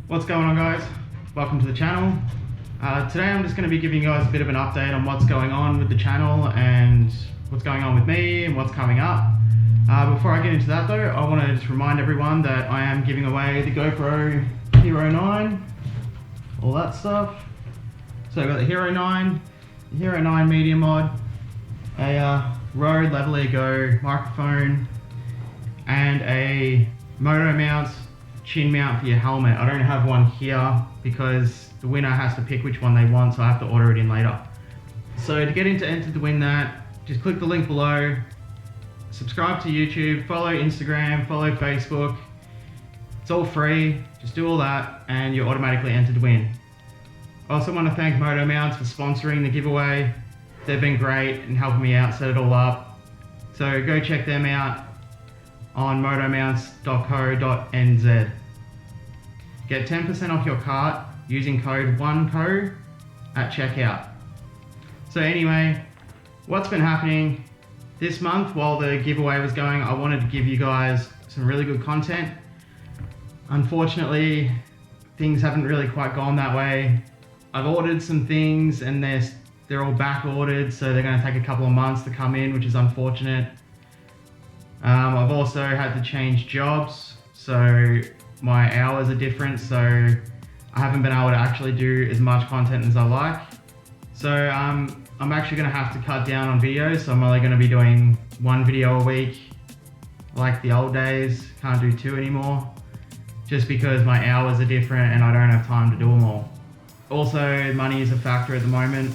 What's going on, guys? Welcome to the channel. Today I'm just going to be giving you guys a bit of an update on what's going on with the channel and what's going on with me and what's coming up. Before I get into that though, I want to just remind everyone that I am giving away the GoPro Hero 9, all that stuff. So I've got the Hero 9, the Hero 9 Media Mod, a Rode Lavalier Go microphone, and a moto mount, chin mount for your helmet. I don't have one here because the winner has to pick which one they want, so I have to order it in later. So to get into enter to win that, just click the link below, subscribe to YouTube, follow Instagram, follow Facebook. It's all free, just do all that and you're automatically entered to win. I also want to thank Moto Mounts for sponsoring the giveaway. They've been great and helping me out set it all up. So go check them out on motomounts.co.nz. Get 10% off your cart using code ONECO at checkout. So anyway, what's been happening this month while the giveaway was going, I wanted to give you guys some really good content. Unfortunately, things haven't really quite gone that way. I've ordered some things and they're all back ordered, so they're going to take a couple of months to come in, which is unfortunate. I've also had to change jobs, so my hours are different, so I haven't been able to actually do as much content as I like. So I'm actually going to have to cut down on videos, so I'm only going to be doing one video a week like the old days. Can't do two anymore, just because my hours are different and I don't have time to do them all. Also, money is a factor at the moment.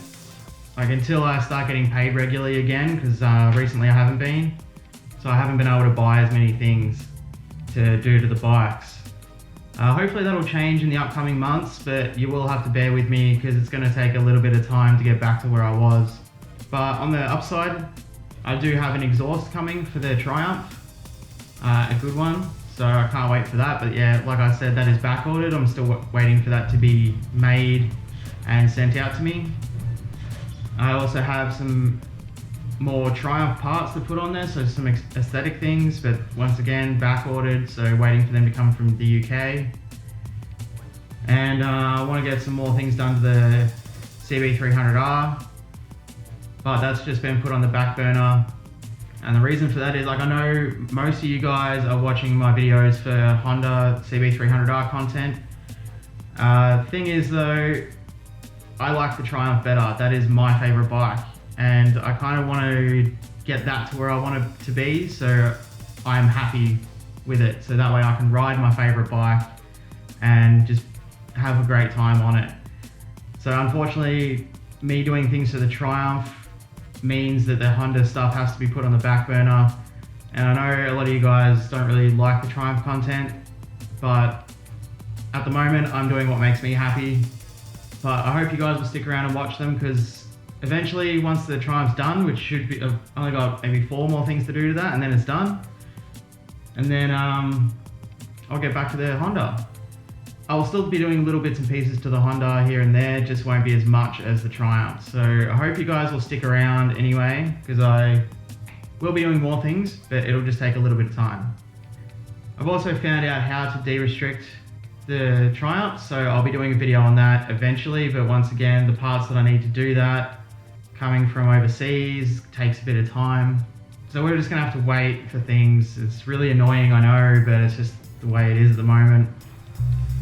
Like until I start getting paid regularly again, because recently I haven't been. So I haven't been able to buy as many things to do to the bikes. Hopefully that'll change in the upcoming months, but you will have to bear with me because it's going to take a little bit of time to get back to where I was. But on the upside, I do have an exhaust coming for the Triumph, a good one. So I can't wait for that. But yeah, like I said, that is back ordered. I'm still waiting for that to be made and sent out to me. I also have some more Triumph parts to put on there, so some aesthetic things, but once again back ordered, so waiting for them to come from the UK. And I want to get some more things done to the CB300R, but that's just been put on the back burner. And the reason for that is, like, I know most of you guys are watching my videos for Honda CB300R content. Thing is though, I like the Triumph better. That is my favorite bike. And I kind of want to get that to where I want it to be, so I'm happy with it. So that way I can ride my favorite bike and just have a great time on it. So unfortunately, me doing things to the Triumph means that the Honda stuff has to be put on the back burner. And I know a lot of you guys don't really like the Triumph content, but at the moment I'm doing what makes me happy. But I hope you guys will stick around and watch them, because eventually, once the Triumph's done, which should be, I've only got maybe 4 more things to do to that, and then it's done. And then I'll get back to the Honda. I'll still be doing little bits and pieces to the Honda here and there, just won't be as much as the Triumph. So I hope you guys will stick around anyway, because I will be doing more things, but it'll just take a little bit of time. I've also found out how to de-restrict the Triumph, so I'll be doing a video on that eventually, but once again, the parts that I need to do that, coming from overseas, takes a bit of time. So we're just gonna have to wait for things. It's really annoying, I know, but it's just the way it is at the moment.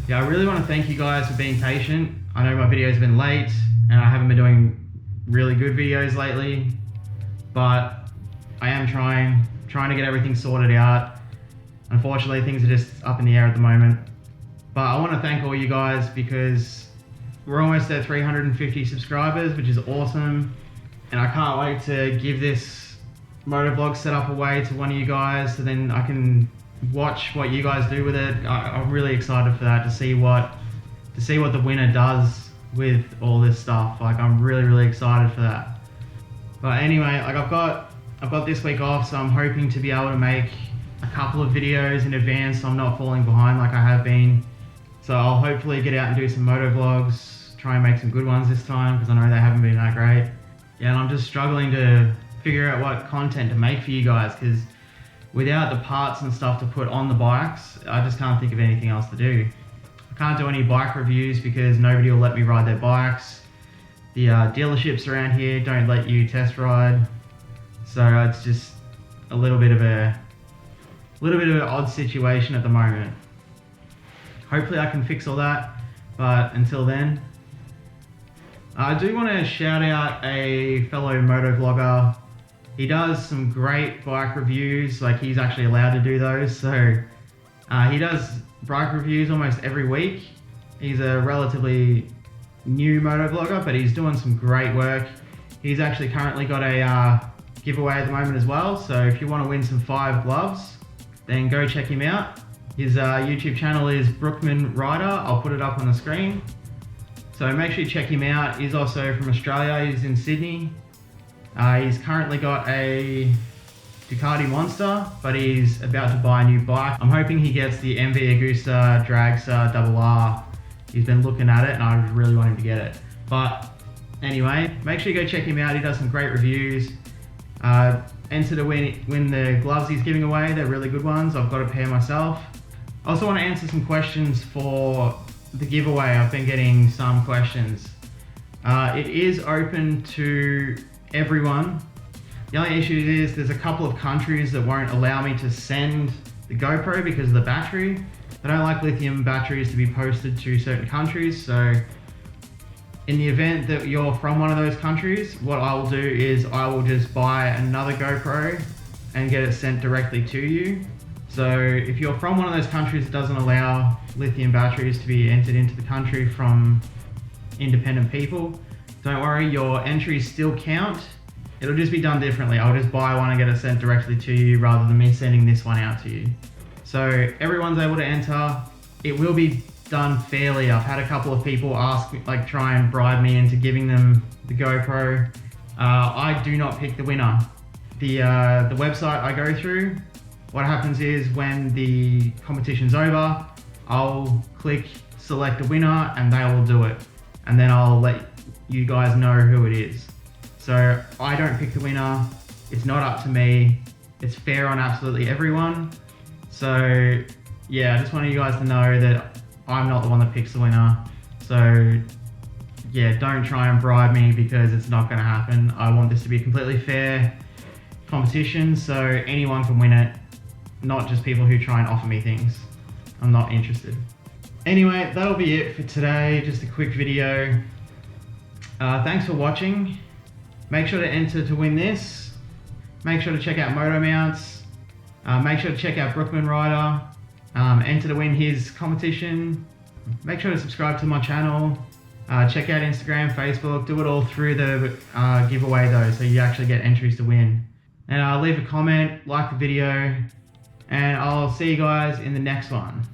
Yeah, I really want to thank you guys for being patient. I know my video's been late and I haven't been doing really good videos lately, but I am trying to get everything sorted out. Unfortunately, things are just up in the air at the moment. But I want to thank all you guys, because we're almost at 350 subscribers, which is awesome. And I can't wait to give this motovlog setup away to one of you guys, so then I can watch what you guys do with it. I'm really excited for that, to see what the winner does with all this stuff. Like, I'm really excited for that. But anyway, like I've got this week off, so I'm hoping to be able to make a couple of videos in advance so I'm not falling behind like I have been. So I'll hopefully get out and do some motovlogs, try and make some good ones this time, because I know they haven't been that great. Yeah, and I'm just struggling to figure out what content to make for you guys, because without the parts and stuff to put on the bikes, I just can't think of anything else to do. I Can't do any bike reviews because nobody will let me ride their bikes. The dealerships around here don't let you test ride. So it's just a little bit of an odd situation at the moment. Hopefully I can fix all that, but until then, I do want to shout out a fellow moto vlogger. He does some great bike reviews, like he's actually allowed to do those. So he does bike reviews almost every week. He's a relatively new moto vlogger, but he's doing some great work. He's actually currently got a giveaway at the moment as well. So if you want to win some 5 gloves, then go check him out. His YouTube channel is Brookman Rider. I'll put it up on the screen. So make sure you check him out. He's also from Australia. He's in Sydney. He's currently got a Ducati Monster, but he's about to buy a new bike. I'm hoping he gets the MV Agusta Dragster RR. He's been looking at it and I really want him to get it. But anyway, make sure you go check him out. He does some great reviews. Enter to win the gloves he's giving away. They're really good ones. I've got a pair myself. I also want to answer some questions for the giveaway. I've been getting some questions. It is open to everyone. The only issue is there's a couple of countries that won't allow me to send the GoPro because of the battery. They don't like lithium batteries to be posted to certain countries. So in the event that you're from one of those countries, what I will do is I will just buy another GoPro and get it sent directly to you. So if you're from one of those countries that doesn't allow lithium batteries to be entered into the country from independent people, don't worry, your entries still count. It'll just be done differently. I'll just buy one and get it sent directly to you rather than me sending this one out to you. So everyone's able to enter. It will be done fairly. I've had a couple of people ask me, like try and bribe me into giving them the GoPro. I do not pick the winner. The website I go through, what happens is when the competition's over, I'll click select a winner and they will do it. And then I'll let you guys know who it is. So I don't pick the winner. It's not up to me. It's fair on absolutely everyone. So yeah, I just wanted you guys to know that I'm not the one that picks the winner. So yeah, don't try and bribe me because it's not gonna happen. I want this to be a completely fair competition so anyone can win it, not just people who try and offer me things. I'm not interested. Anyway, that'll be it for today. Just a quick video. Thanks for watching. Make sure to enter to win this. Make sure to check out Moto Mounts. Make sure to check out Brookman Rider. Enter to win his competition. Make sure to subscribe to my channel. Check out Instagram, Facebook. Do it all through the giveaway though, so you actually get entries to win. And leave a comment, like the video, and I'll see you guys in the next one.